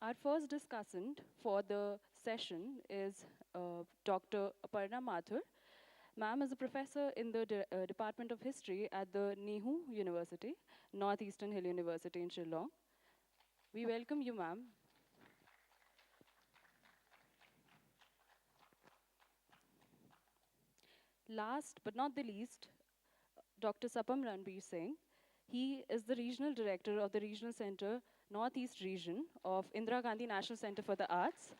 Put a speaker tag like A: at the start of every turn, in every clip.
A: Our first discussant for the session is Dr. Aparna Mathur. Ma'am is a professor in the Department of History at the Nehru University, Northeastern Hill University in Shillong. We welcome you, ma'am. Last but not the least, Dr. Sapam Ranbir Singh. He is the regional director of the Regional Center Northeast Region of Indira Gandhi National Center for the Arts.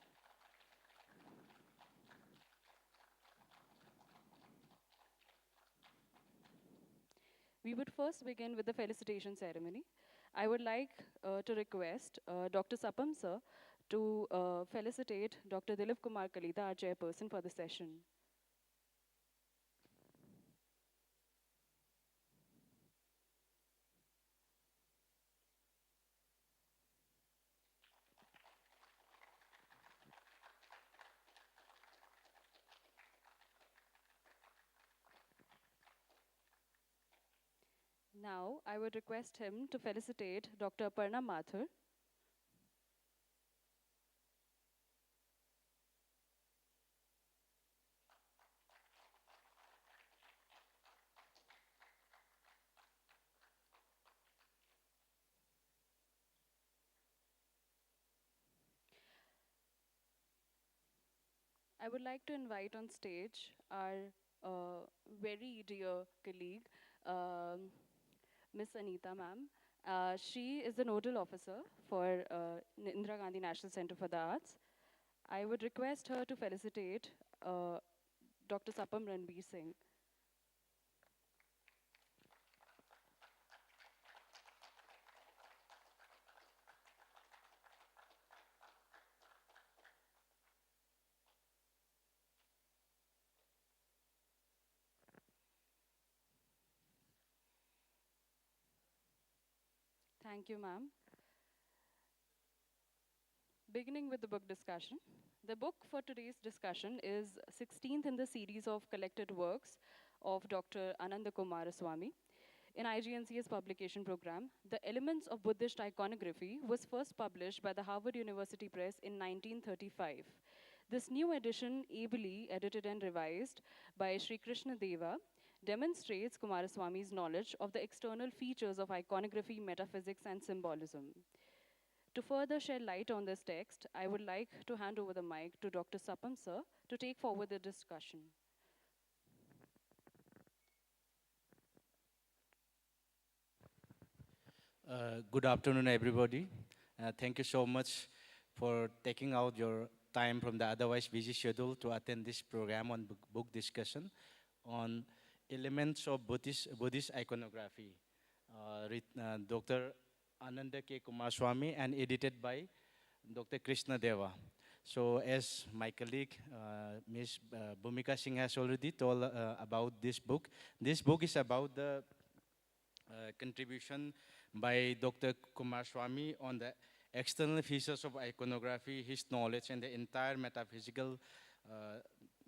A: We would first begin with the felicitation ceremony. I would like to request Dr. Sapam sir to felicitate Dr. Dilip Kumar Kalita, our chairperson for the session. Now, I would request him to felicitate Dr. Aparna Mathur. I would like to invite on stage our very dear colleague, um, Miss Anita ma'am. She is the nodal officer for Indira Gandhi National Center for the Arts. I would request her to felicitate Dr. Sapam Ranbir Singh. Thank you, ma'am. Beginning with the book discussion. The book for today's discussion is 16th in the series of collected works of Dr. Ananda Kumaraswamy. In IGNC's publication program, The Elements of Buddhist Iconography was first published by the Harvard University Press in 1935. This new edition, ably edited and revised by Sri Krishna Deva, demonstrates Kumaraswamy's knowledge of the external features of iconography, metaphysics, and symbolism. To further shed light on this text, I would like to hand over the mic to Dr. Sapam sir to take forward the discussion.
B: Good afternoon, everybody. Thank you so much for taking out your time from the otherwise busy schedule to attend this program on book discussion on elements of Buddhist iconography, Dr. Ananda K. Kumaraswamy and edited by Dr. Krishna Deva. So as my colleague, Ms. Bhumika Singh has already told about this book is about the contribution by Dr. Kumaraswamy on the external features of iconography, his knowledge, and the entire metaphysical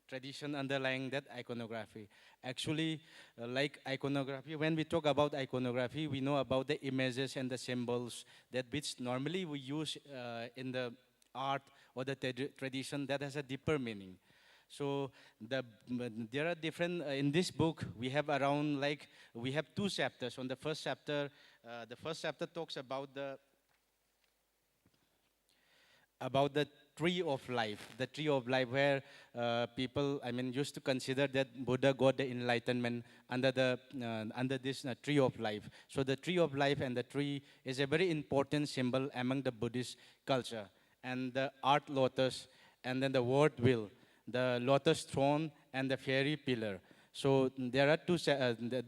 B: tradition underlying that iconography. Actually, like iconography, when we talk about iconography, we know about the images and the symbols that which normally we use in the art or the tradition that has a deeper meaning. So there are different, in this book, we have around we have two chapters. On the first chapter talks about the tree of life where people, used to consider that Buddha got the enlightenment under this tree of life. So the tree of life and the tree is a very important symbol among the Buddhist culture. And the art lotus, and then the word will, the lotus throne, and the fairy pillar. So there are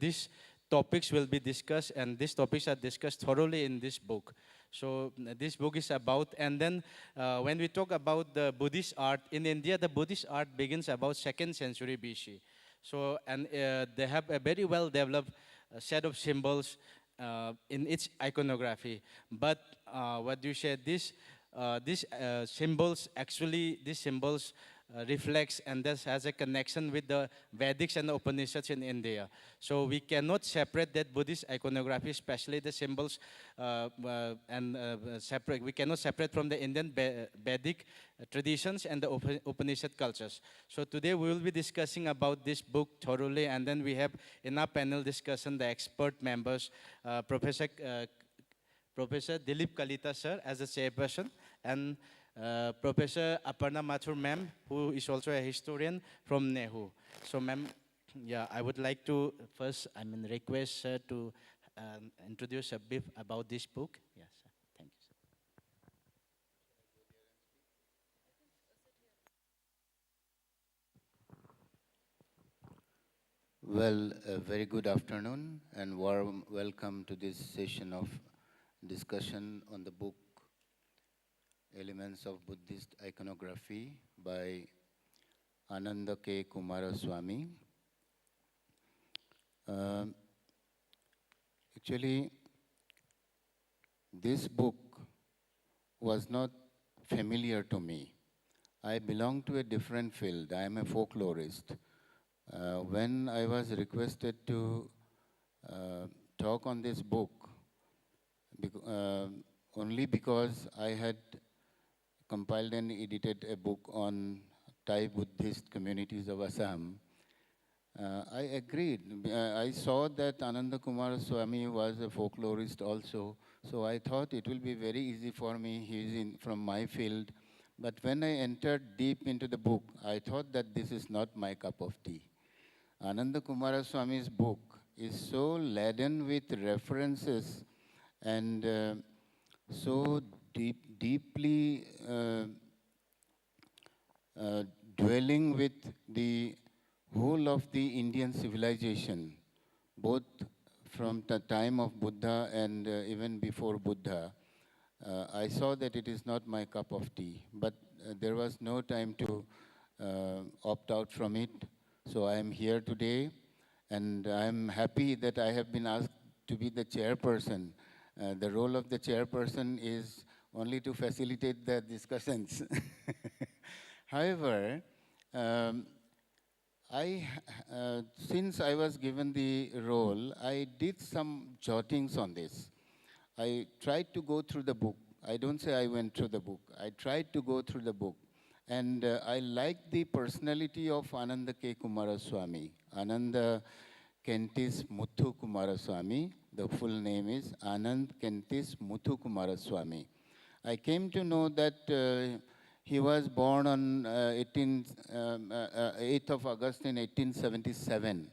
B: these topics will be discussed, and these topics are discussed thoroughly in this book. So this book is about, and then when we talk about the Buddhist art, in India, the Buddhist art begins about 2nd century BC. So, and they have a very well developed set of symbols in its iconography. But what you said, these symbols, actually, these symbols reflects and thus has a connection with the Vedics and the Upanishads in India. So we cannot separate that Buddhist iconography, especially the symbols, separate. We cannot separate from the Indian Vedic traditions and the Upanishad cultures. So today we will be discussing about this book thoroughly, and then we have in our panel discussion the expert members, Professor Dilip Kalita sir as a chairperson, and Professor Aparna Mathur ma'am, who is also a historian from NEHU. So ma'am, yeah, I would like to first, request sir to introduce a bit about this book. Yes, sir. Thank you, sir.
C: Well, a very good afternoon and warm welcome to this session of discussion on the book Elements of Buddhist Iconography by Ananda K. Kumaraswamy. Actually, this book was not familiar to me. I belong to a different field. I am a folklorist. When I was requested to talk on this book, only because I had compiled and edited a book on Thai Buddhist communities of Assam, I agreed. I saw that Ananda Kumaraswamy was a folklorist also, so I thought it will be very easy for me. He is from my field. But when I entered deep into the book, I thought that this is not my cup of tea. Ananda Kumaraswamy's book is so laden with references and so deeply dwelling with the whole of the Indian civilization, both from the time of Buddha and even before Buddha. I saw that it is not my cup of tea, but there was no time to opt out from it. So I am here today, and I am happy that I have been asked to be the chairperson. The role of the chairperson is only to facilitate the discussions. However, since I was given the role, I did some jottings on this. I tried to go through the book. I don't say I went through the book. I tried to go through the book. And I like the personality of Ananda K. Kumaraswamy. Ananda Kentis Muthu Kumaraswamy. The full name is Anand Kentis Muthu Kumaraswamy. I came to know that he was born on 8th of August in 1877.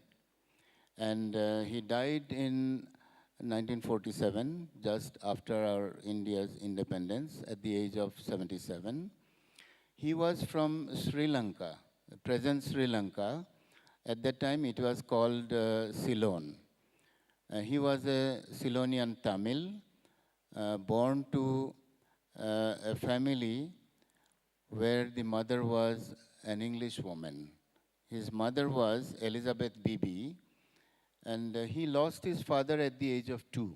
C: And he died in 1947, just after our India's independence, at the age of 77. He was from Sri Lanka, present Sri Lanka. At that time, it was called Ceylon. He was a Ceylonian Tamil, born to a family where the mother was an English woman. His mother was Elizabeth Bibi, and he lost his father at the age of 2.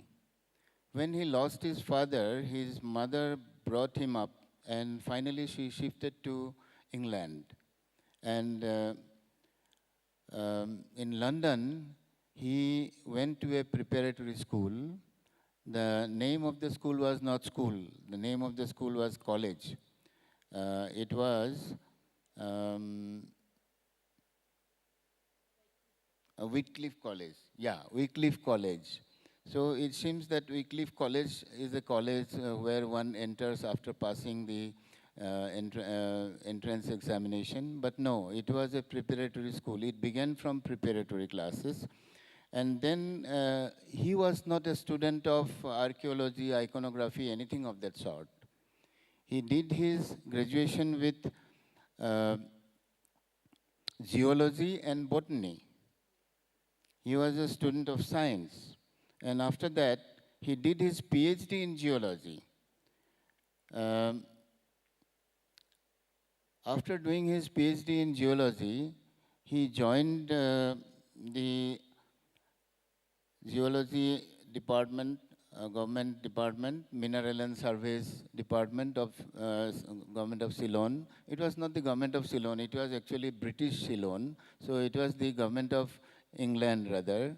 C: When he lost his father, his mother brought him up, and finally she shifted to England. And in London, he went to a preparatory school. The name of the school was not school. The name of the school was college. It was Wycliffe College. Yeah, Wycliffe College. So it seems that Wycliffe College is a college where one enters after passing the entrance examination. But no, it was a preparatory school. It began from preparatory classes. And then he was not a student of archaeology, iconography, anything of that sort. He did his graduation with geology and botany. He was a student of science. And after that, he did his PhD in geology. After doing his PhD in geology, he joined the geology department government department, Mineral and Surveys Department of Government of Ceylon. It was not the government of Ceylon, it was actually British Ceylon. So it was the government of England rather.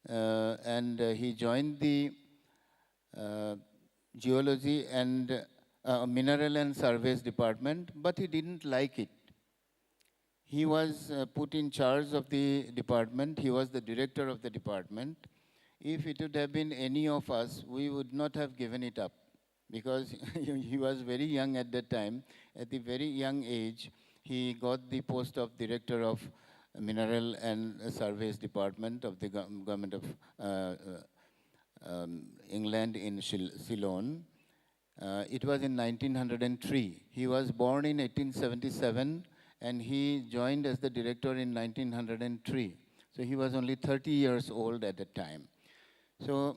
C: And he joined the Geology and Mineral and Surveys Department, but he didn't like it. He was put in charge of the department. He was the director of the department. If it would have been any of us, we would not have given it up because he was very young at that time. At the very young age, he got the post of director of Mineral and Surveys Department of the government of England in Ceylon. It was in 1903. He was born in 1877 and he joined as the director in 1903. So he was only 30 years old at the time. So,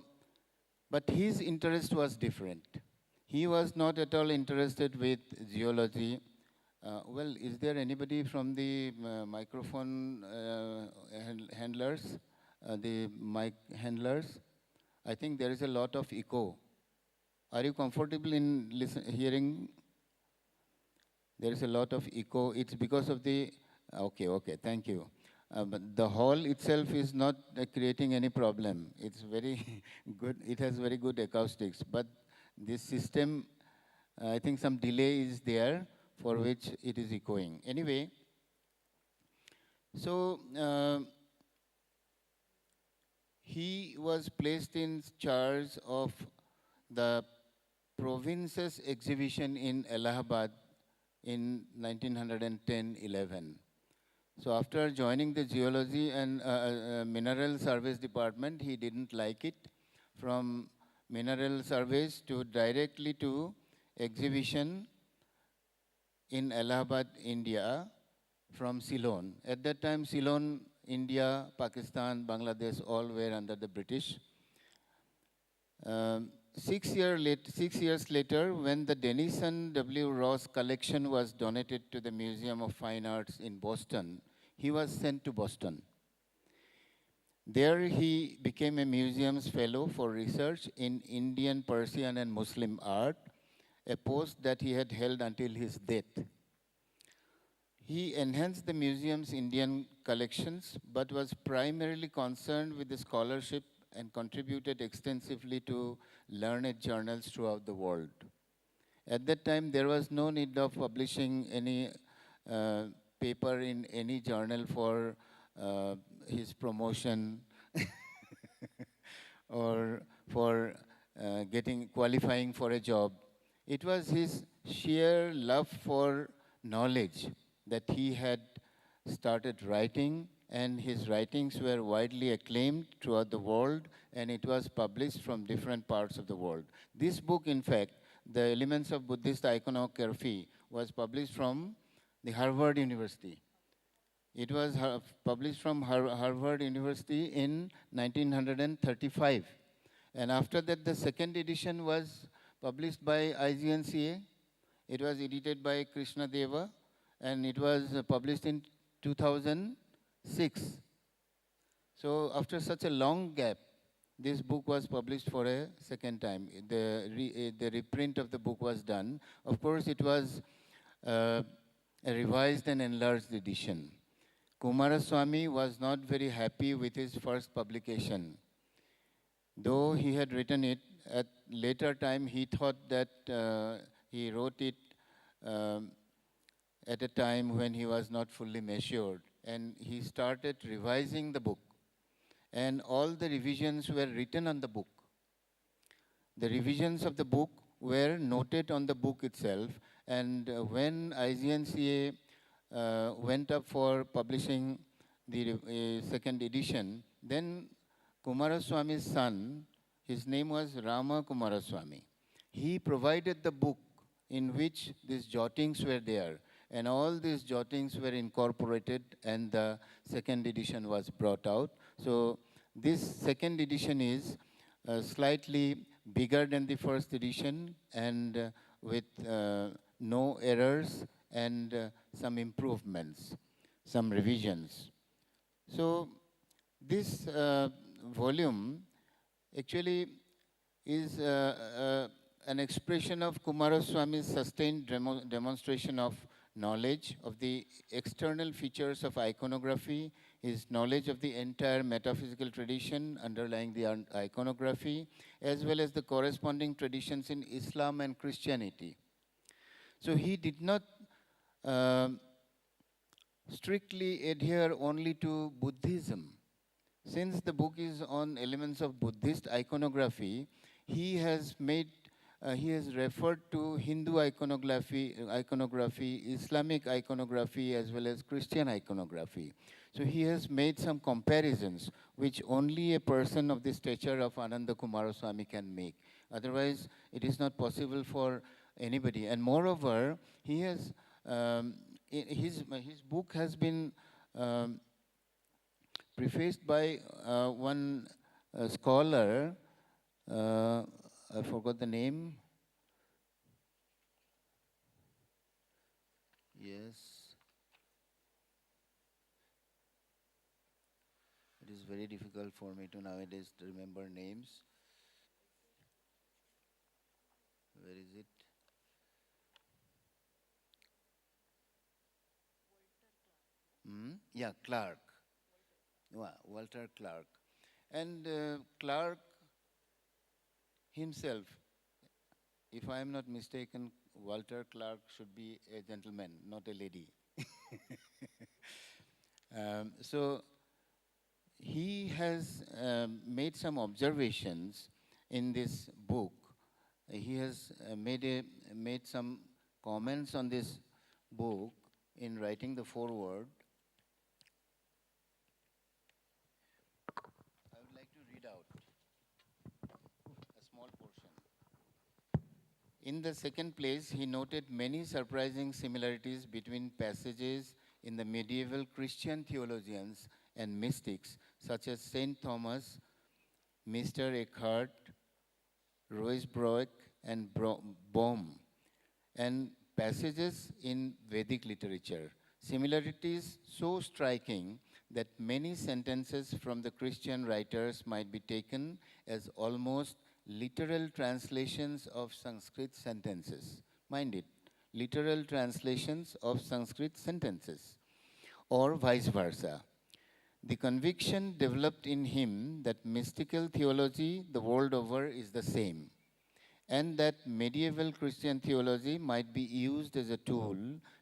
C: but his interest was different. He was not at all interested with geology. Well, is there anybody from the microphone handlers, the mic handlers? I think there is a lot of echo. Are you comfortable in hearing? There is a lot of echo. It's because of the, okay, thank you. But the hall itself is not creating any problem. It's very good. It has very good acoustics. But this system, I think some delay is there for which it is echoing. Anyway, so he was placed in charge of the provinces exhibition in Allahabad in 1910-11. So after joining the Geology and Mineral Surveys Department, he didn't like it. From Mineral Surveys to directly to exhibition in Allahabad, India, from Ceylon. At that time, Ceylon, India, Pakistan, Bangladesh, all were under the British. 6 years later, when the Denison W. Ross collection was donated to the Museum of Fine Arts in Boston, he was sent to Boston. There he became a museum's fellow for research in Indian, Persian, and Muslim art, a post that he had held until his death. He enhanced the museum's Indian collections, but was primarily concerned with the scholarship and contributed extensively to learned journals throughout the world. At that time, there was no need of publishing any paper in any journal for his promotion or for qualifying for a job. It was his sheer love for knowledge that he had started writing, and his writings were widely acclaimed throughout the world, and it was published from different parts of the world. This book, in fact, The Elements of Buddhist Iconography, was published from the Harvard University. It was published from Harvard University in 1935. And after that, the second edition was published by IGNCA. It was edited by Krishna Deva, and it was published in 2006. So after such a long gap, this book was published for a second time. The reprint of the book was done. Of course, it was a revised and enlarged edition. Kumaraswamy was not very happy with his first publication. Though he had written it, at later time he thought that he wrote it at a time when he was not fully matured, and he started revising the book. And all the revisions were written on the book. The revisions of the book were noted on the book itself, and when IGNCA went up for publishing the second edition, then Kumaraswamy's son, his name was Rama Kumaraswamy. He provided the book in which these jottings were there, and all these jottings were incorporated, and the second edition was brought out. So this second edition is slightly bigger than the first edition, and with no errors and some improvements, some revisions. So this volume, actually, is an expression of Kumaraswamy's sustained demonstration of knowledge of the external features of iconography, his knowledge of the entire metaphysical tradition underlying the iconography, as well as the corresponding traditions in Islam and Christianity. So he did not strictly adhere only to Buddhism. Since the book is on elements of Buddhist iconography, he has referred to Hindu iconography, Islamic iconography, as well as Christian iconography. So he has made some comparisons which only a person of the stature of Ananda Kumaraswamy can make. Otherwise, it is not possible for anybody. And moreover, he has his book has been prefaced by one scholar. I forgot the name. Yes. It is very difficult for me to nowadays to remember names. Where is it? Yeah, Clark. Walter Clark. And Clark himself, if I am not mistaken, Walter Clark should be a gentleman, not a lady. So he has made some observations in this book. He has made some comments on this book in writing the foreword. I would like to read out a small portion. In the second place, he noted many surprising similarities between passages in the medieval Christian theologians and mystics, such as Saint Thomas, Mr. Eckhart, Roisbroek, and Bohm, and passages in Vedic literature. Similarities so striking that many sentences from the Christian writers might be taken as almost literal translations of Sanskrit sentences. Mind it, literal translations of Sanskrit sentences, or vice versa. The conviction developed in him that mystical theology the world over is the same, and that medieval Christian theology might be used as a tool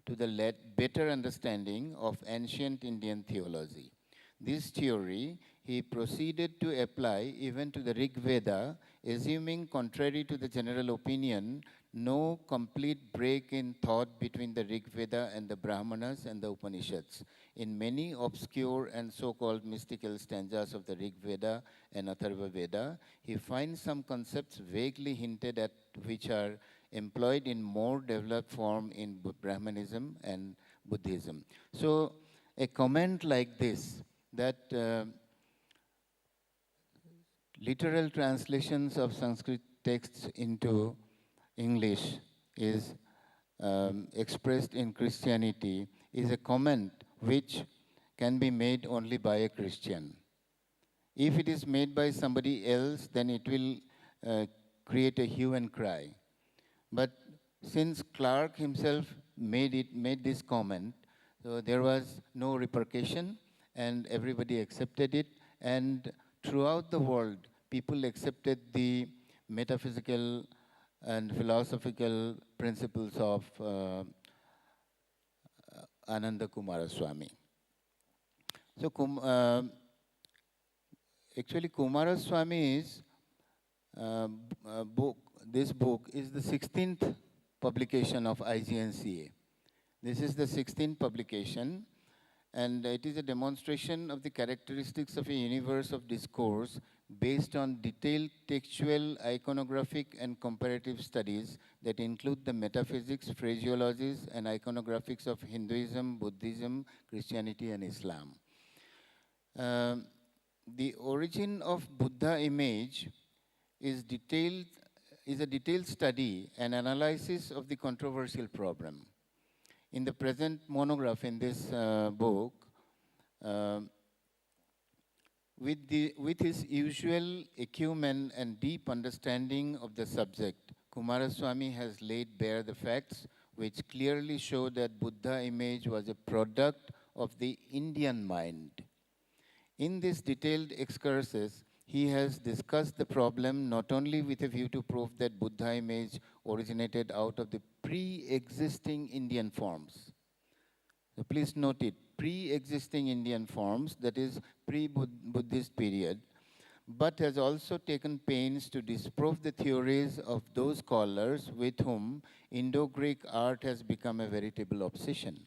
C: to the better understanding of ancient Indian theology. This theory he proceeded to apply even to the Rig Veda, assuming, contrary to the general opinion, no complete break in thought between the Rig Veda and the Brahmanas and the Upanishads. In many obscure and so-called mystical stanzas of the Rig Veda and Atharva Veda, he finds some concepts vaguely hinted at which are employed in more developed form in Brahmanism and Buddhism. So a comment like this, that literal translations of Sanskrit texts into English is expressed in Christianity, is a comment which can be made only by a Christian. If it is made by somebody else, then it will create a hue and cry. But since Clark himself made this comment, so there was no repercussion, and everybody accepted it. And throughout the world, people accepted the metaphysical and philosophical principles of Ananda Kumaraswamy. So actually Kumaraswamy's book, this book is the 16th publication of IGNCA. This is the 16th publication, and it is a demonstration of the characteristics of a universe of discourse based on detailed textual, iconographic, and comparative studies that include the metaphysics, phraseologies, and iconographics of Hinduism, Buddhism, Christianity, and Islam. The origin of Buddha image is a detailed study and analysis of the controversial problem. In the present monograph in this book, With his usual acumen and deep understanding of the subject, Kumaraswamy has laid bare the facts which clearly show that Buddha image was a product of the Indian mind. In this detailed excursus, he has discussed the problem not only with a view to prove that Buddha image originated out of the pre-existing Indian forms. So please note it, pre-existing Indian forms, that is pre-Buddhist period, but has also taken pains to disprove the theories of those scholars with whom Indo-Greek art has become a veritable obsession.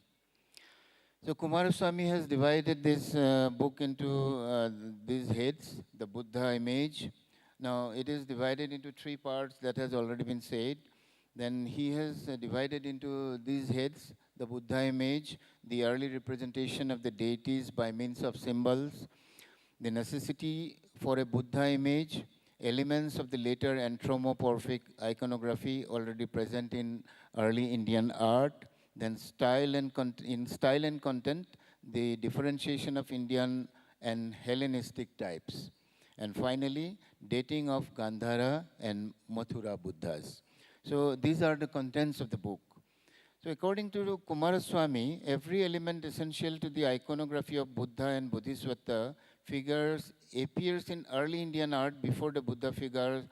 C: So Kumaraswamy has divided this book into these heads, the Buddha image. Now it is divided into three parts that has already been said. Then he has divided into these heads, the Buddha image, the early representation of the deities by means of symbols, the necessity for a Buddha image, elements of the later anthropomorphic iconography already present in early Indian art, then in style and content, the differentiation of Indian and Hellenistic types. And finally, dating of Gandhara and Mathura Buddhas. So these are the contents of the book. So according to Kumaraswamy, every element essential to the iconography of Buddha and Bodhisattva figures appears in early Indian art before the Buddha figure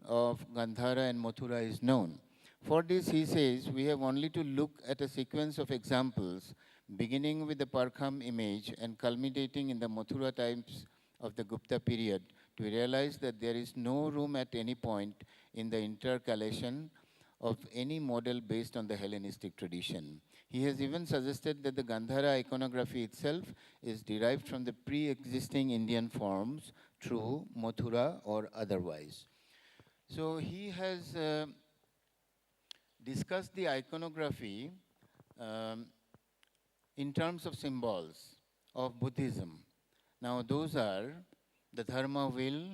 C: of Gandhara and Mathura is known. For this, he says, we have only to look at a sequence of examples, beginning with the Parkham image and culminating in the Mathura times of the Gupta period, to realize that there is no room at any point in the intercalation of any model based on the Hellenistic tradition. He has even suggested that the Gandhara iconography itself is derived from the pre-existing Indian forms through Mathura or otherwise. So he has discussed the iconography in terms of symbols of Buddhism. Now those are the Dharma wheel,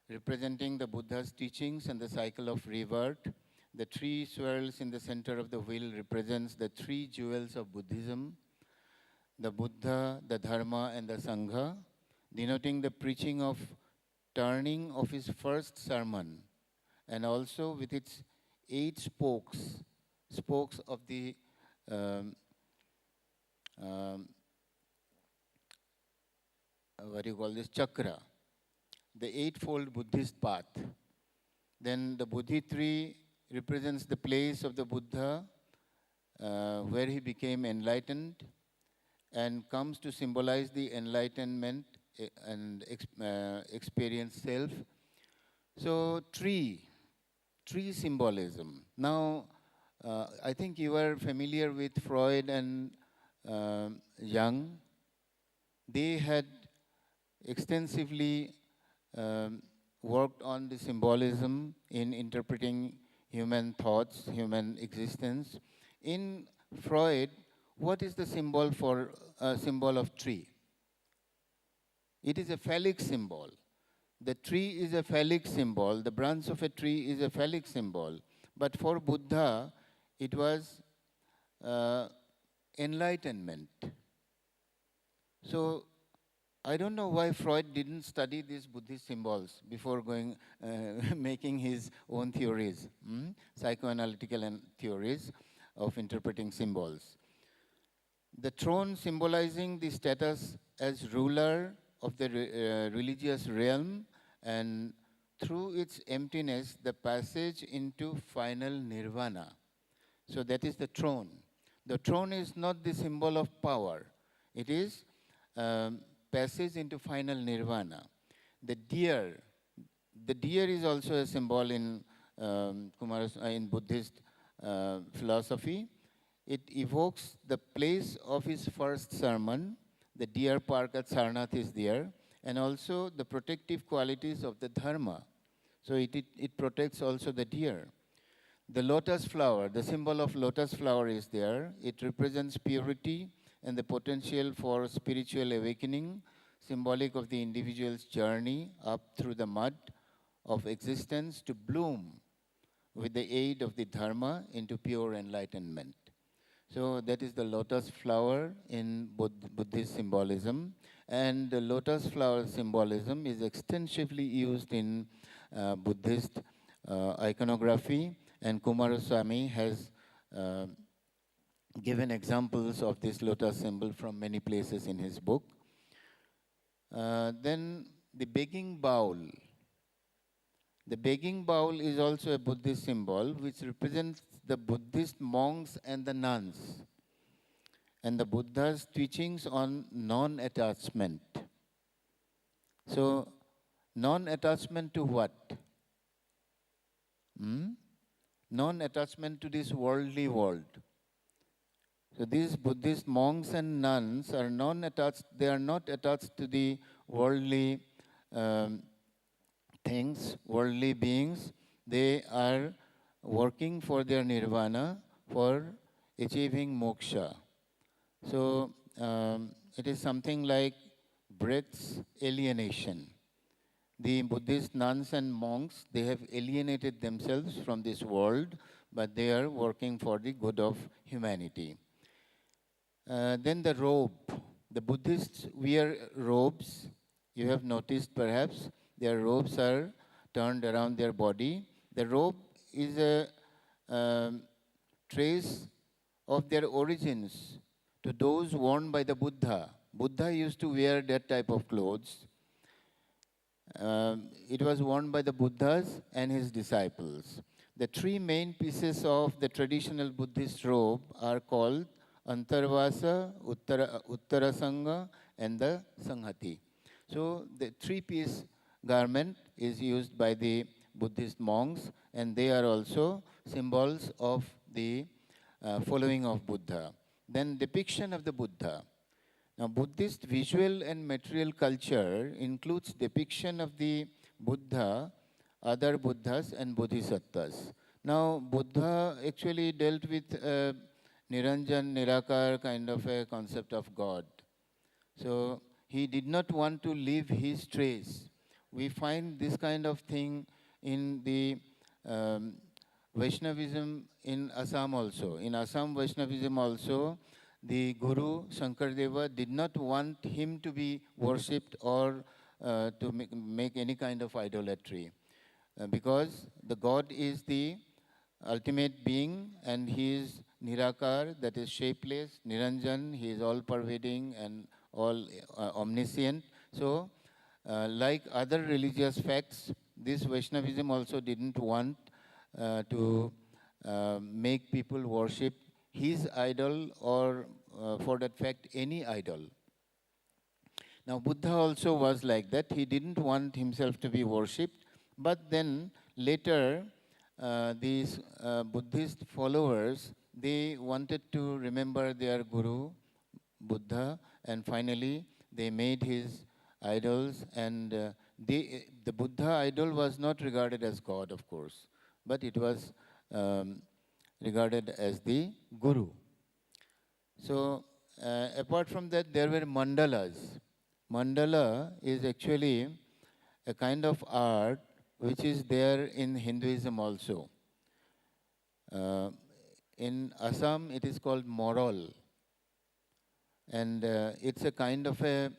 C: representing the Buddha's teachings and the cycle of rebirth. The three swirls in the center of the wheel represents the three jewels of Buddhism, the Buddha, the Dharma, and the Sangha, denoting the preaching of turning of his first sermon, and also with its 8 spokes of the what do you call this, chakra, the 8-fold Buddhist path. Then the Bodhi tree represents the place of the Buddha where he became enlightened and comes to symbolize the enlightenment and experience self. So tree symbolism. Now, I think you are familiar with Freud and Jung. They had extensively worked on the symbolism in interpreting human thoughts, human existence. In Freud, what is the symbol for symbol of tree? It is a phallic symbol. The tree is a phallic symbol. The branch of a tree is a phallic symbol. But for Buddha, it was enlightenment. So I don't know why Freud didn't study these Buddhist symbols before going making his own theories, psychoanalytical and theories of interpreting symbols. The throne symbolizing the status as ruler of the religious realm, and through its emptiness, the passage into final nirvana. So that is the throne. The throne is not the symbol of power. It is passage into final nirvana. The deer is also a symbol in in Buddhist philosophy. It evokes the place of his first sermon. The deer park at Sarnath is there, and also the protective qualities of the dharma. So it protects also the deer. The lotus flower, the symbol of lotus flower is there. It represents purity and the potential for spiritual awakening, symbolic of the individual's journey up through the mud of existence to bloom with the aid of the dharma into pure enlightenment. So that is the lotus flower in Buddhist symbolism. And the lotus flower symbolism is extensively used in Buddhist iconography. And Kumaraswamy has uh, given examples of this lotus symbol from many places in his book. Then the begging bowl. The begging bowl is also a Buddhist symbol which represents the Buddhist monks and the nuns and the Buddha's teachings on non-attachment. So, non-attachment to what? Non-attachment to this worldly world. So these Buddhist monks and nuns are non-attached, they are not attached to the worldly things, worldly beings. They are working for their nirvana, for achieving moksha. So it is something like breaks alienation. The Buddhist nuns and monks, they have alienated themselves from this world, but they are working for the good of humanity. Then the robe. The Buddhists wear robes. You have noticed perhaps their robes are turned around their body. The robe is a trace of their origins to those worn by the Buddha. Buddha used to wear that type of clothes. It was worn by the Buddhas and his disciples. The three main pieces of the traditional Buddhist robe are called Antarvasa, Uttarasanga, and the Sanghati. So the three-piece garment is used by the Buddhist monks, and they are also symbols of the following of Buddha. Then depiction of the Buddha. Now, Buddhist visual and material culture includes depiction of the Buddha, other Buddhas, and Bodhisattvas. Now, Buddha actually dealt with Niranjan, Nirakar kind of a concept of God. So, he did not want to leave his trace. We find this kind of thing in the Vaishnavism in Assam also. In Assam Vaishnavism also, the Guru Shankardeva did not want him to be worshipped or to make any kind of idolatry. Because the God is the ultimate being and he is Nirakar, that is shapeless, Niranjan, he is all pervading and all omniscient. So, like other religious facts, this Vaishnavism also didn't want to make people worship his idol or for that fact any idol. Now Buddha also was like that. He didn't want himself to be worshipped, but then later these Buddhist followers, they wanted to remember their Guru, Buddha, and finally they made his idols, and the Buddha idol was not regarded as God, of course, but it was regarded as the Guru. So, apart from that, there were mandalas. Mandala is actually a kind of art which is there in Hinduism also. In Assam, it is called moral. And it's a kind of a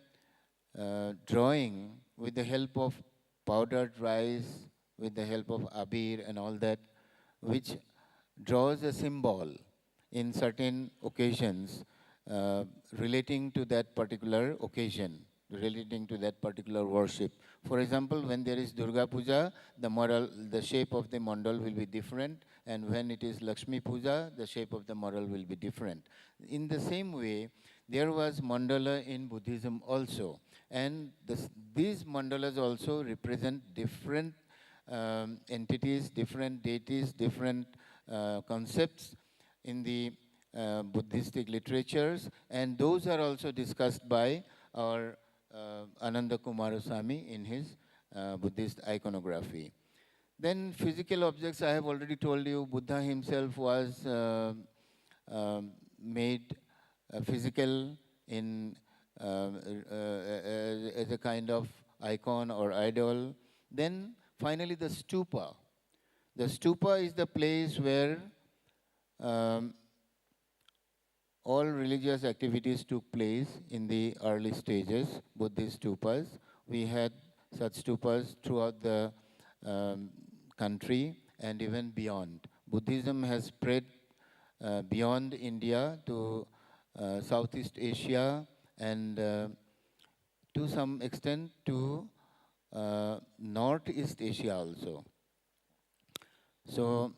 C: drawing with the help of powdered rice, with the help of abir and all that, which draws a symbol in certain occasions relating to that particular occasion, relating to that particular worship. For example, when there is Durga Puja, the shape of the mandal will be different, and when it is Lakshmi Puja, the shape of the mandal will be different. In the same way, there was mandala in Buddhism also, and these mandalas also represent different entities, different deities, different concepts in the Buddhistic literatures, and those are also discussed by our Ananda Kumaraswamy in his Buddhist iconography. Then physical objects, I have already told you, Buddha himself was made physical in as a kind of icon or idol. Then finally the stupa. The stupa is the place where all religious activities took place in the early stages, Buddhist stupas. We had such stupas throughout the um, country and even beyond. Buddhism has spread beyond India to Southeast Asia and to some extent to Northeast Asia also. So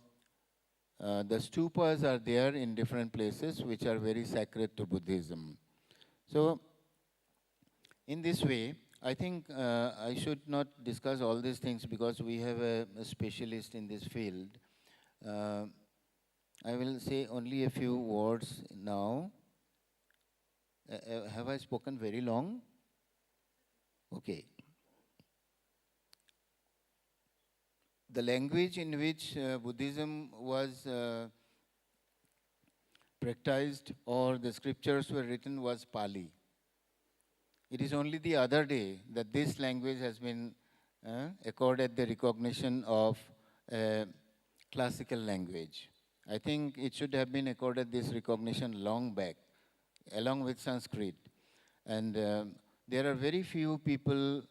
C: the stupas are there in different places which are very sacred to Buddhism. So in this way, I think I should not discuss all these things because we have a specialist in this field. Uh, I will say only a few words now. Have I spoken very long? Okay. The language in which Buddhism was practiced or the scriptures were written was Pali. It is only the other day that this language has been accorded the recognition of classical language. I think it should have been accorded this recognition long back, along with Sanskrit. And there are very few people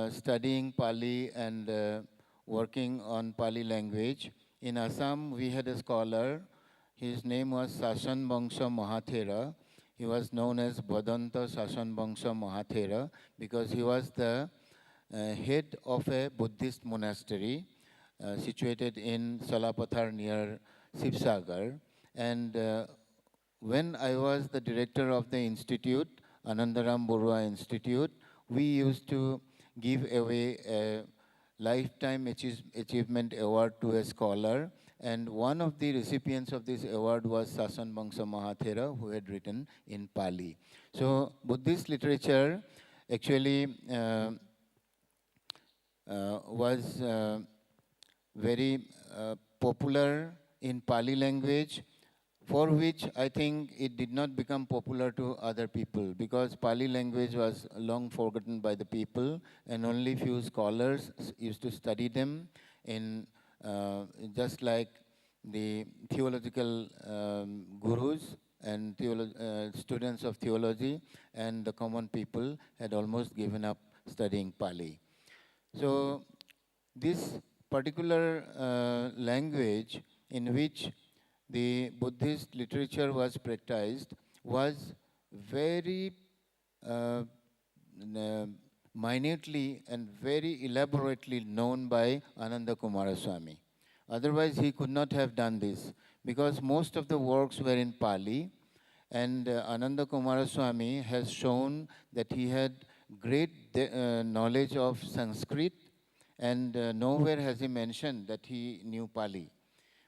C: studying Pali and working on Pali language. In Assam, we had a scholar. His name was Sashan Bangsha Mahathera. He was known as Bhadanta Sashan Bangsha Mahathera because he was the head of a Buddhist monastery situated in Salapathar near Sibsagar. And when I was the director of the institute, Anandaram Borua Institute, we used to give away a Lifetime Achievement Award to a scholar. And one of the recipients of this award was Sasan Bangsa Mahathera, who had written in Pali. So Buddhist literature actually was very popular in Pali language, for which I think it did not become popular to other people because Pali language was long forgotten by the people and only few scholars used to study them in just like the theological gurus and students of theology and the common people had almost given up studying Pali. So this particular language in which the Buddhist literature was practiced was very minutely and very elaborately known by Ananda Kumaraswamy. Otherwise, he could not have done this because most of the works were in Pali, and Ananda Kumaraswamy has shown that he had great knowledge of Sanskrit, and nowhere has he mentioned that he knew Pali.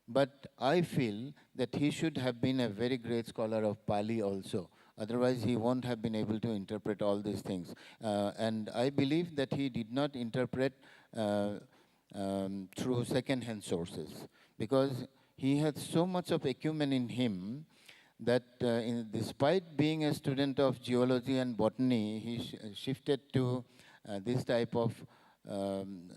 C: But I feel that he should have been a very great scholar of Pali also. Otherwise, he won't have been able to interpret all these things. And I believe that he did not interpret through second-hand sources because he had so much of acumen in him that despite being a student of geology and botany, he shifted to this type of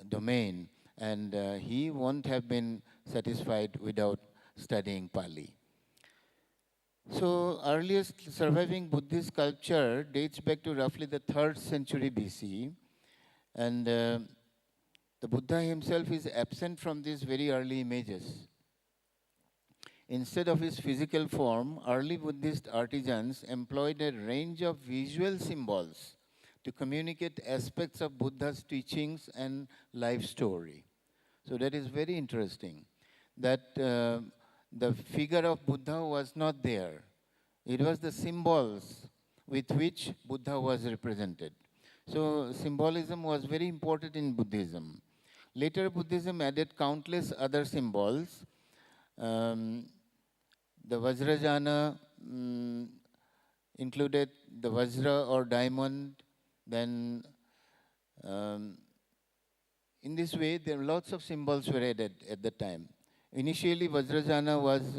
C: domain. And he won't have been satisfied without studying Pali. So earliest surviving Buddhist sculpture dates back to roughly the 3rd century BC. And the Buddha himself is absent from these very early images. Instead of his physical form, early Buddhist artisans employed a range of visual symbols to communicate aspects of Buddha's teachings and life story. So that is very interesting, that the figure of Buddha was not there. It was the symbols with which Buddha was represented. So symbolism was very important in Buddhism. Later, Buddhism added countless other symbols. The Vajrayana included the Vajra or diamond. Then, in this way, there were lots of symbols were added at the time. Initially, Vajrayana was,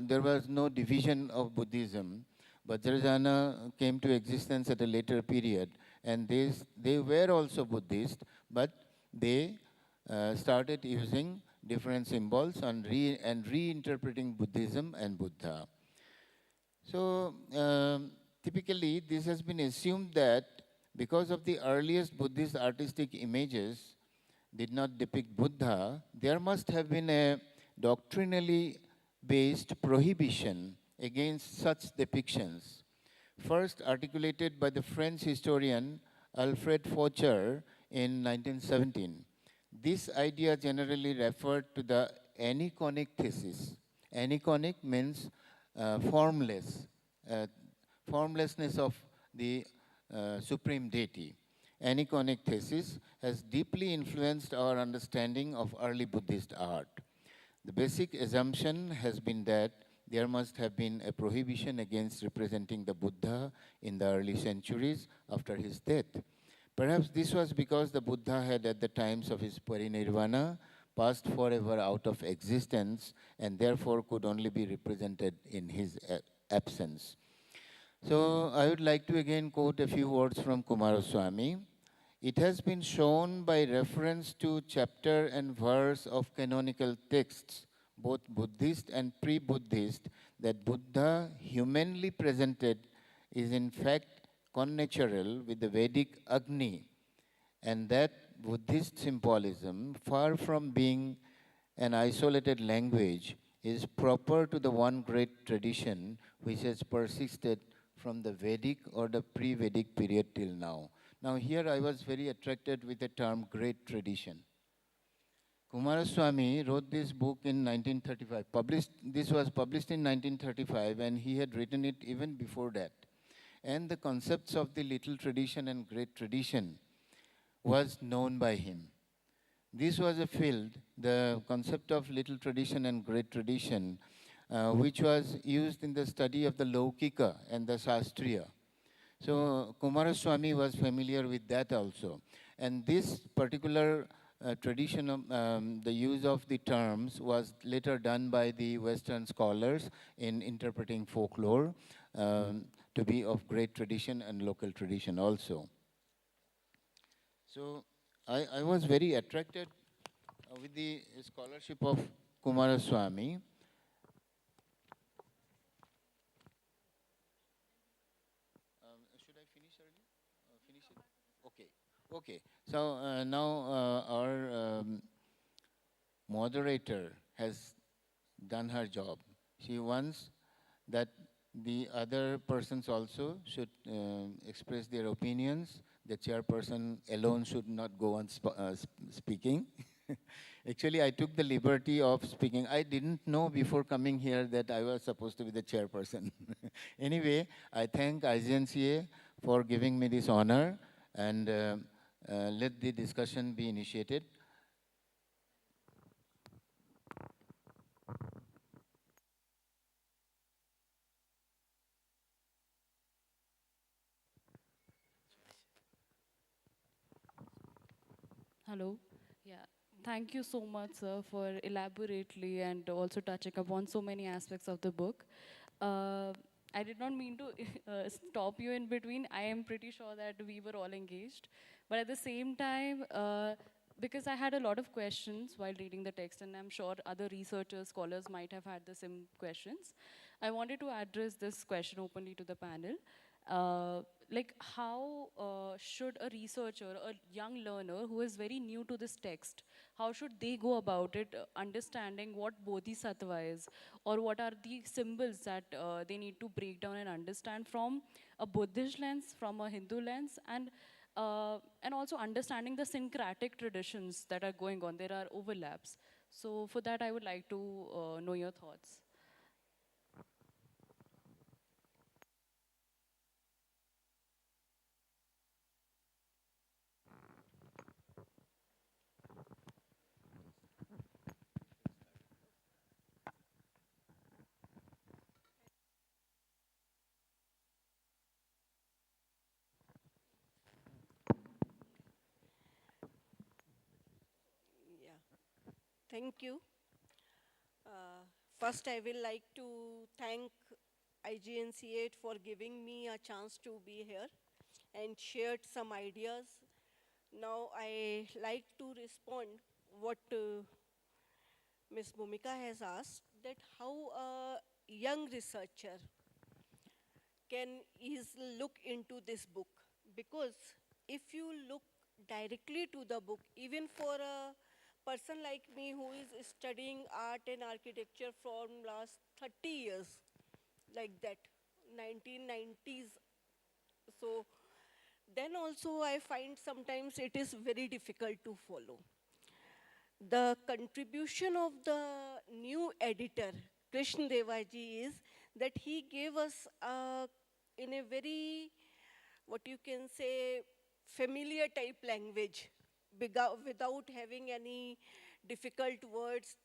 C: there was no division of Buddhism. Vajrayana came to existence at a later period, and they were also Buddhist, but they started using different symbols and reinterpreting Buddhism and Buddha. So typically, this has been assumed that because of the earliest Buddhist artistic images did not depict Buddha, there must have been a doctrinally based prohibition against such depictions, first articulated by the French historian Alfred Faucher in 1917. This idea generally referred to the aniconic thesis. Aniconic means formless, uh, formlessness of the supreme deity. Aniconic thesis has deeply influenced our understanding of early Buddhist art. The basic assumption has been that there must have been a prohibition against representing the Buddha in the early centuries after his death. Perhaps this was because the Buddha had, at the times of his parinirvana, passed forever out of existence and therefore could only be represented in his absence. So I would like to again quote a few words from Kumaraswamy. It has been shown by reference to chapter and verse of canonical texts, both Buddhist and pre-Buddhist, that Buddha humanly presented is in fact connatural with the Vedic Agni, and that Buddhist symbolism, far from being an isolated language, is proper to the one great tradition which has persisted from the Vedic or the pre-Vedic period till now. Now here I was very attracted with the term great tradition. Kumaraswamy wrote this book in 1935. This was published in 1935 and he had written it even before that. And the concepts of the little tradition and great tradition was known by him. This was a field, the concept of little tradition and great tradition, which was used in the study of the Laukika and the Shastriya. So Kumaraswamy was familiar with that also. And this particular tradition of the use of the terms was later done by the Western scholars in interpreting folklore to be of great tradition and local tradition also. So I was very attracted with the scholarship of Kumaraswamy. Should I finish early? Finish it? Okay. Okay. So now our moderator has done her job. She wants that the other persons also should express their opinions. The chairperson alone should not go on speaking. Actually, I took the liberty of speaking. I didn't know before coming here that I was supposed to be the chairperson. Anyway, I thank IGNCA for giving me this honor and let the discussion be initiated.
A: Hello. Yeah. Thank you so much, sir, for elaborately and also touching upon so many aspects of the book. Uh, I did not mean to stop you in between. I am pretty sure that we were all engaged. But at the same time, because I had a lot of questions while reading the text, and I'm sure other researchers, scholars might have had the same questions, I wanted to address this question openly to the panel. Like how should a researcher, a young learner who is very new to this text, how should they go about it, understanding what bodhisattva is, or what are the symbols that they need to break down and understand from a Buddhist lens, from a Hindu lens, and also understanding the syncretic traditions that are going on. There are overlaps. So for that, I would like to know your thoughts.
D: Yeah, thank you. Uh, First, I will like to thank IGNCA for giving me a chance to be here and shared some ideas. Now, I like to respond what Ms. Bhumika has asked, that how a young researcher can easily look into this book, because if you look directly to the book, even for a person like me who is studying art and architecture from last 30 years, like that, 1990s, so then also I find sometimes it is very difficult to follow. The contribution of the new editor, Krishna Devaji, is that he gave us in a very, what you can say, familiar type language, without having any difficult words,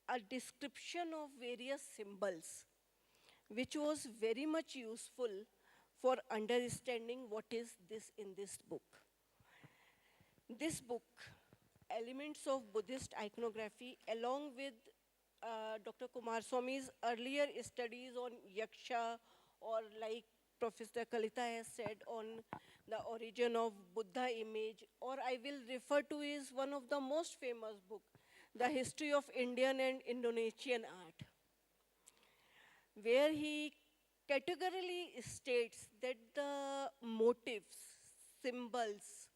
D: a description of various symbols, which was very much useful for understanding what is this in this book. This book, Elements of Buddhist Iconography, along with Dr. Kumar Swami's earlier studies on Yaksha, or like Professor Kalita has said, on the origin of Buddha image, or I will refer to is one of the most famous book, The History of Indian and Indonesian Art, where he categorically states that the motifs, symbols,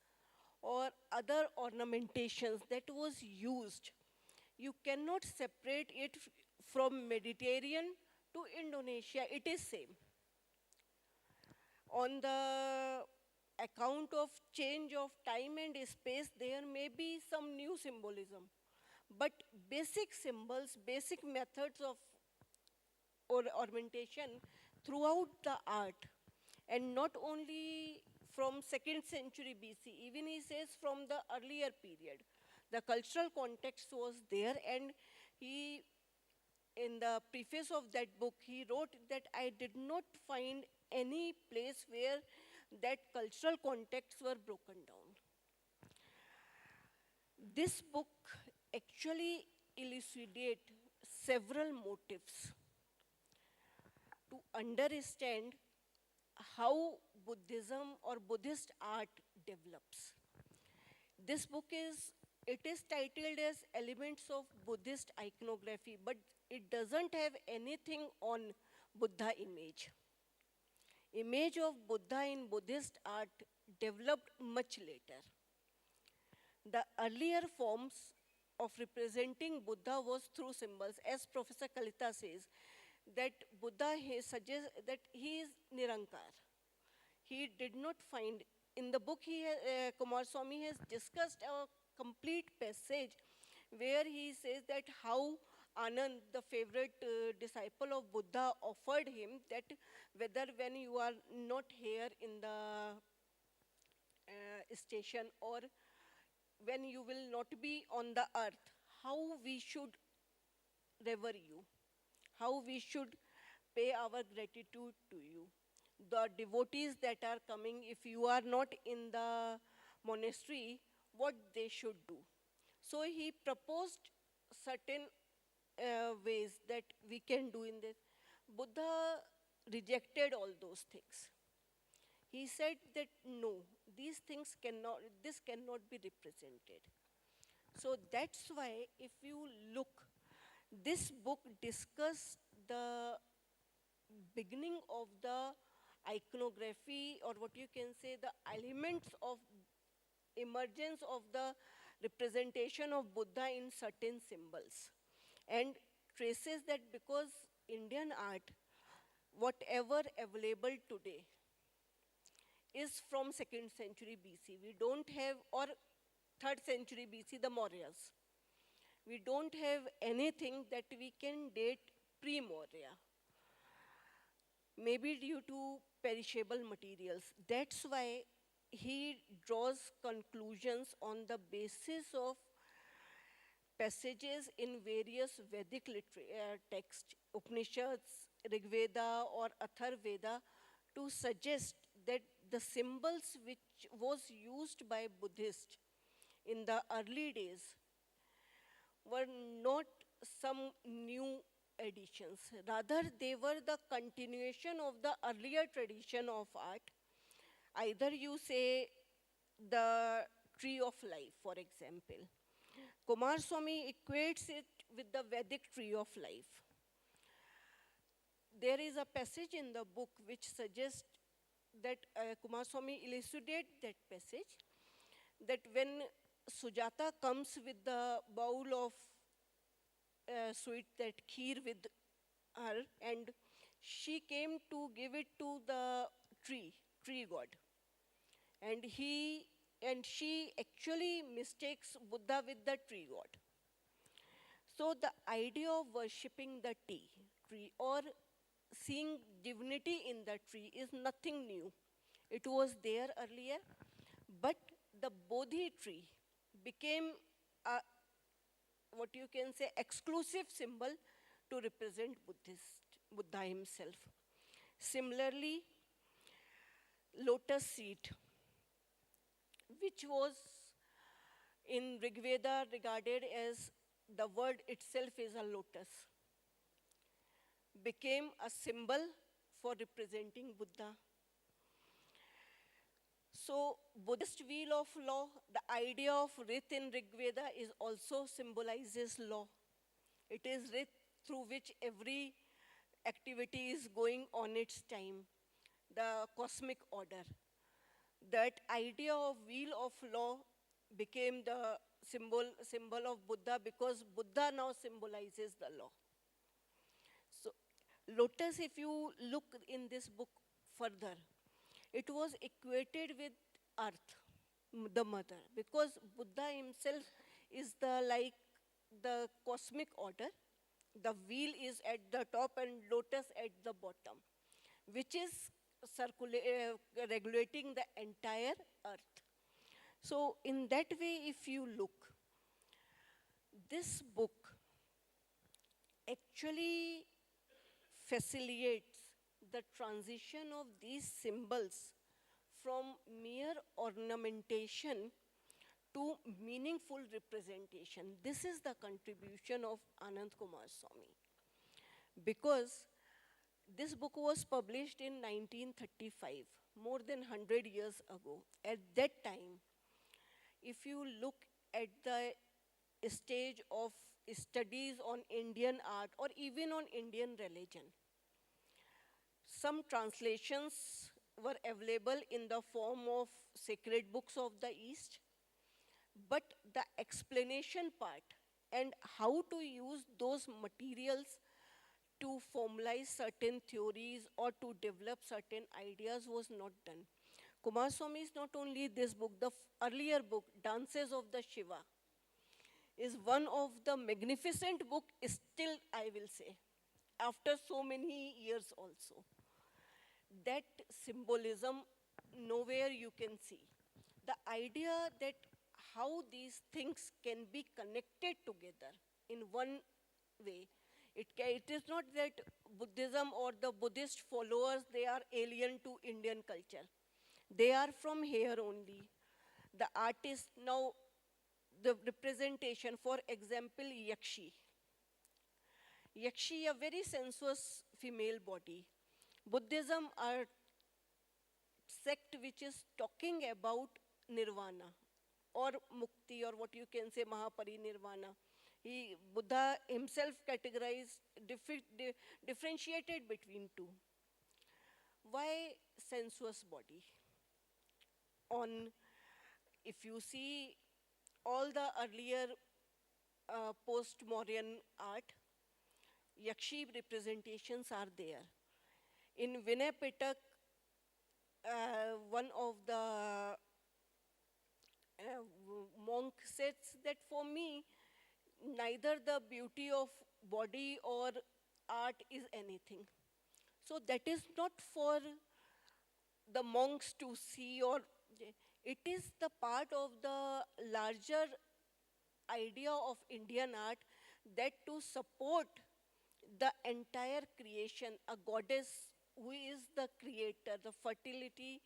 D: or other ornamentations that was used, you cannot separate it from Mediterranean to Indonesia, it is same. On the account of change of time and space, there may be some new symbolism, but basic symbols, basic methods of ornamentation throughout the art, and not only from 2nd century BC, even he says from the earlier period. The cultural context was there, and he, in the preface of that book, he wrote that I did not find any place where that cultural contexts were broken down. This book actually elucidates several motives to understand how Buddhism or Buddhist art develops. This book is titled as Elements of Buddhist Iconography, but it doesn't have anything on Buddha image. Image of Buddha in Buddhist art developed much later. The earlier forms of representing Buddha was through symbols. As Professor Kalita says, that Buddha suggests that he is Nirankar. He did not find, in the book Kumar Swami has discussed a complete passage where he says that how Anand, the favorite disciple of Buddha, offered him that whether when you are not here in the station, or when you will not be on the earth, how we should revere you, how we should pay our gratitude to you. The devotees that are coming, if you are not in the monastery, what they should do. So he proposed certain ways that we can do in this. Buddha rejected all those things. He said that no, this cannot be represented. So that's why if you look, this book discussed the beginning of the iconography, or what you can say, the elements of emergence of the representation of Buddha in certain symbols, and traces that because Indian art, whatever available today, is from 2nd century BC. We don't have, or 3rd century BC, the Mauryas. We don't have anything that we can date pre-Maurya, maybe due to perishable materials. That's why he draws conclusions on the basis of passages in various Vedic texts, Upanishads, Rig Veda or Atharvaveda, to suggest that the symbols which was used by Buddhists in the early days were not some new additions. Rather, they were the continuation of the earlier tradition of art. Either you say the tree of life, for example. Kumar Swami equates it with the Vedic tree of life. there is a passage in the book which suggests that Kumaraswamy elucidates that passage, that when Sujata comes with the bowl of sweet, that kheer with her, and she came to give it to the tree god. And she actually mistakes Buddha with the tree god. So the idea of worshipping the tree or seeing divinity in the tree is nothing new. It was there earlier, but the Bodhi tree became a, what you can say, exclusive symbol to represent Buddha himself. Similarly, lotus seed, which was in Rig Veda regarded as the word itself is a lotus, became a symbol for representing Buddha. So Buddhist wheel of law, the idea of Rit in Rig Veda is also symbolizes law. It is Rit through which every activity is going on its time, the cosmic order. That idea of wheel of law became the symbol of Buddha because Buddha now symbolizes the law. So lotus, if you look in this book further, it was equated with earth, the mother, because Buddha himself is the cosmic order. The wheel is at the top and lotus at the bottom, which is regulating the entire earth. So in that way, if you look, this book actually facilitates the transition of these symbols from mere ornamentation to meaningful representation. This is the contribution of Anand Kumaraswamy. Because this book was published in 1935, more than 100 years ago. At that time, if you look at the stage of studies on Indian art or even on Indian religion, some translations were available in the form of sacred books of the East, but the explanation part and how to use those materials to formalize certain theories or to develop certain ideas was not done. Kumaraswamy is not only this book, the earlier book, Dances of the Shiva, is one of the magnificent book still, I will say, after so many years also. That symbolism, nowhere you can see. The idea that how these things can be connected together in one way. It is not that Buddhism or the Buddhist followers, they are alien to Indian culture. They are from here only. The artist now, the representation, for example, Yakshi. Yakshi, a very sensuous female body. Buddhism are sect which is talking about nirvana or mukti, or what you can say mahaparinirvana. Buddha himself categorized, differentiated between two. Why sensuous body? If you see all the earlier post-modern art, Yakshi representations are there. In Vinay Pitak, one of the monk says that for me, neither the beauty of body or art is anything. So that is not for the monks to see, or it is the part of the larger idea of Indian art that to support the entire creation, a goddess who is the creator, the fertility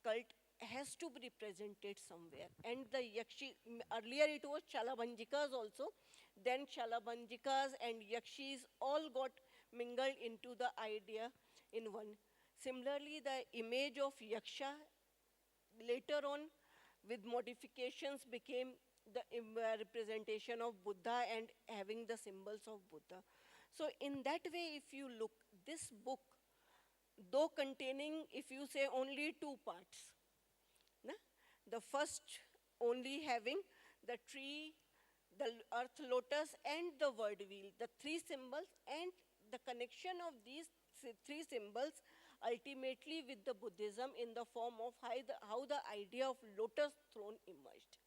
D: cult has to be represented somewhere. And the Yakshi, earlier it was Shalabanjikas also, then Shalabanjikas and Yakshis all got mingled into the idea in one. Similarly, the image of Yaksha later on with modifications became the representation of Buddha and having the symbols of Buddha. So in that way, if you look, this book, though containing, if you say, only two parts, na? The first only having the tree, the earth lotus, and the word wheel, the three symbols, and the connection of these three symbols ultimately with the Buddhism in the form of how the idea of lotus throne emerged.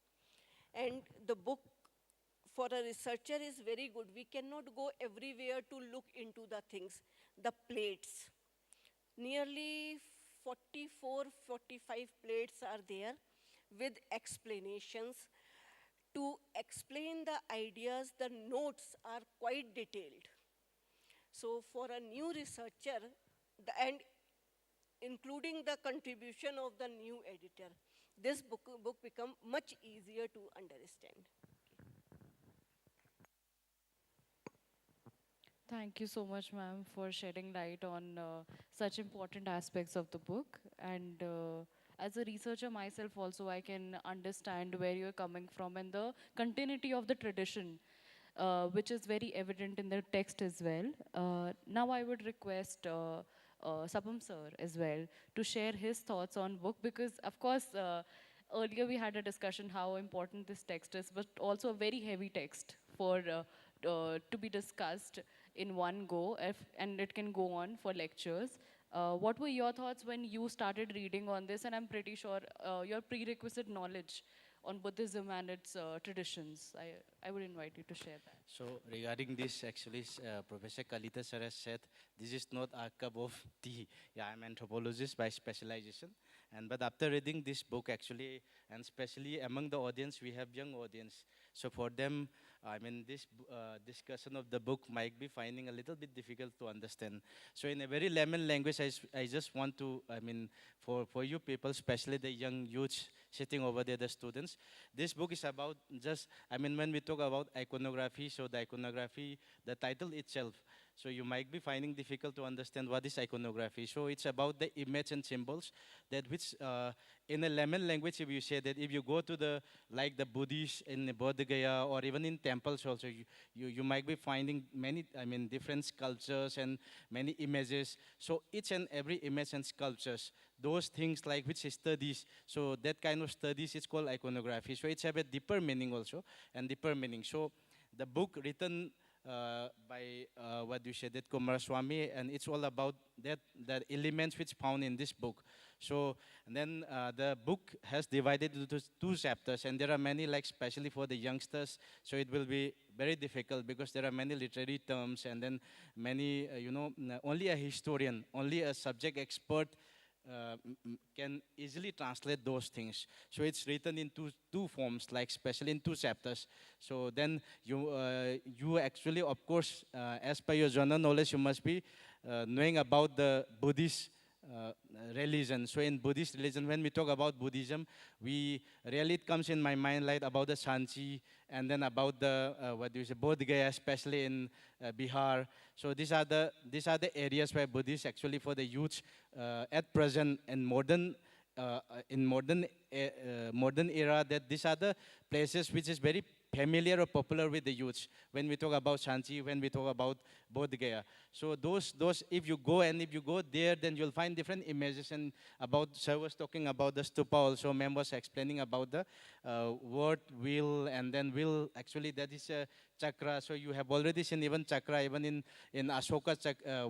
D: And the book for a researcher is very good. We cannot go everywhere to look into the things. The plates, nearly 44, 45 plates are there with explanations. To explain the ideas, the notes are quite detailed. So for a new researcher, and including the contribution of the new editor, this book become much easier to understand.
A: Thank you so much, ma'am, for shedding light on such important aspects of the book. And as a researcher myself, also, I can understand where you're coming from and the continuity of the tradition, which is very evident in the text as well. Now, I would request Sapam sir as well to share his thoughts on book because, of course, earlier we had a discussion how important this text is, but also a very heavy text for to be discussed in one go, and it can go on for lectures. What were your thoughts when you started reading on this? And I'm pretty sure your prerequisite knowledge on Buddhism and its traditions. I would invite you to share that.
B: So regarding this, actually, Professor Kalita sir has said this is not a cup of tea. Yeah, I'm anthropologist by specialization, and but after reading this book, actually, and especially among the audience, we have young audience. So for them, I mean, this discussion of the book might be finding a little bit difficult to understand. So in a very layman language, I just want to, I mean, for you people, especially the young youths sitting over there, the students, this book is about just, I mean, when we talk about iconography, so the iconography, the title itself, so you might be finding difficult to understand what is iconography. So it's about the image and symbols that which, in a layman language, if you say that if you go to the, like the Buddhist in Bodh Gaya or even in temples also, you might be finding many, I mean, different sculptures and many images. So each and every image and sculptures, those things like which studies, so that kind of studies is called iconography. So it's have a deeper meaning also, and deeper meaning. So the book written by what you said, that Kumaraswamy, and it's all about that the elements which found in this book. So and then the book has divided into two chapters, and there are many, like especially for the youngsters. So it will be very difficult because there are many literary terms, and then many only a historian, only a subject expert can easily translate those things. So it's written in two forms, like especially in two chapters. So then you actually, of course, as per your general knowledge, you must be knowing about the Buddhist religion. So in Buddhist religion, when we talk about Buddhism, we really, it comes in my mind like about the Sanchi, and then about the what do you say, Bodh Gaya, especially in Bihar. So these are the areas where Buddhists actually, for the youth at present in modern modern era, that these are the places which is very familiar or popular with the youths when we talk about Shanti, when we talk about Bodh Gaya. So those if you go, and if you go there, then you'll find different images. And about, Sir was talking about the stupa also, Mem was explaining about the word wheel, and then wheel, actually that is a chakra. So you have already seen even chakra, even in Ashoka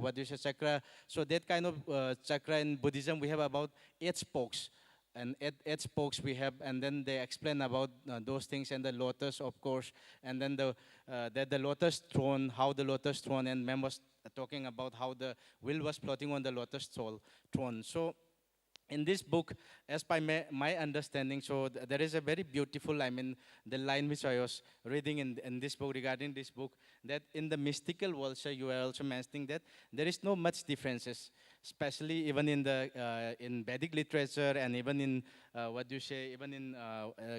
B: what is a chakra. So that kind of chakra in Buddhism, we have about 8 spokes, and eight spokes we have, and then they explain about those things, and the lotus, of course, and then the lotus throne, how the lotus throne, and Mem was talking about how the wheel was floating on the lotus throne. So in this book, as by my understanding, so there is a very beautiful, I mean, the line which I was reading in this book, regarding this book, that in the mystical world, so you are also mentioning that there is no much differences, especially even in the in Vedic literature, and even in what do you say, even in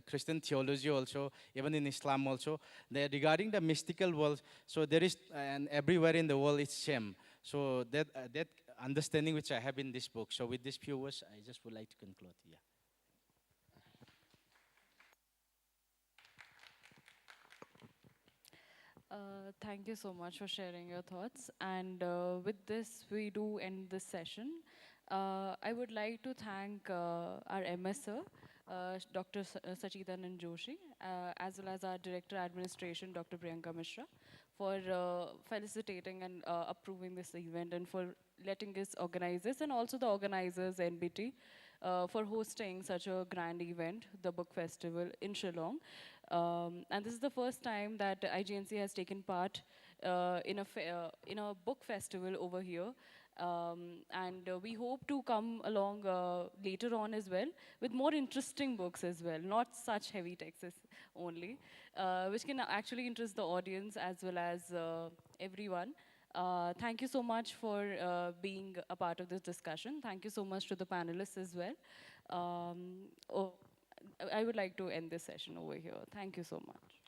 B: Christian theology also, even in Islam also, regarding the mystical world. So there is, and everywhere in the world it's same. So that understanding which I have in this book. So with these few words, I just would like to conclude. Yeah.
A: Thank you so much for sharing your thoughts. And with this, we do end this session. I would like to thank our MS sir, Dr. Sachidanand Joshi, as well as our Director Administration, Dr. Priyanka Mishra, for felicitating and approving this event and for letting us organize this, and also the organizers, NBT, for hosting such a grand event, the book festival in Shillong. And this is the first time that IGNC has taken part in a book festival over here. And we hope to come along later on as well with more interesting books as well, not such heavy texts only, which can actually interest the audience as well as everyone. Thank you so much for being a part of this discussion. Thank you so much to the panelists as well. Oh, I would like to end this session over here. Thank you so much.